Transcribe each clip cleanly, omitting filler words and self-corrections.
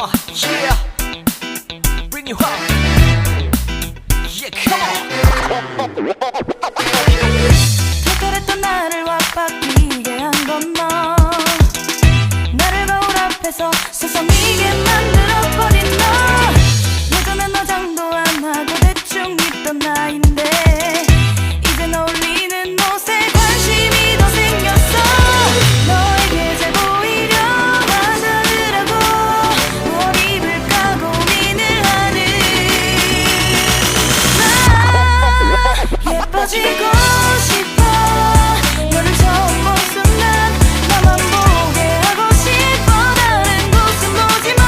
Yeah, bring you home. Yeah, come on. 특별했던 나를 와바뀌게 한 건 너. 나를 거울 앞에서 서성이게 만들어버린 너. 예전엔 화장도 안 하고 대충 입던 나인데 이젠 어울리는 옷에 관심이 더 생겼어. 너에게 잘 보이려 화장을 하고 뭘 입을까 고민을 하는 나. 예뻐지고 싶어. 너를 처음 본 순간 나만 보게 하고 싶어. 다른 곳은 보지 마.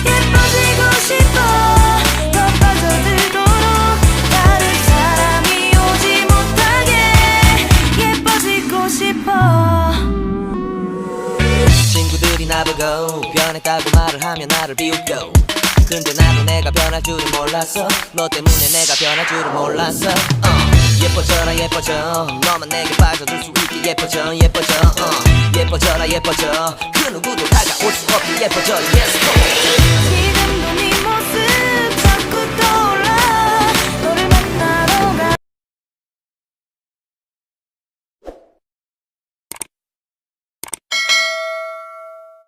예뻐지고 싶어. 더 빠져들도록 다른 사람이 오지 못하게 예뻐지고 싶어. 친구들이 나보고 변했다고 말을 하면 나를 비웃겨. 근데 나도 내가 변할 줄은 몰랐어. 너 때문에 내가 변할 줄은 몰랐어. 예뻐져라 예뻐져. 너만 내게 빠져들 수 있게 예뻐져 예뻐져. 예뻐져라 예뻐져. 그 누구도 다가올 수 없게 예뻐져. Yes, go. 지금도 네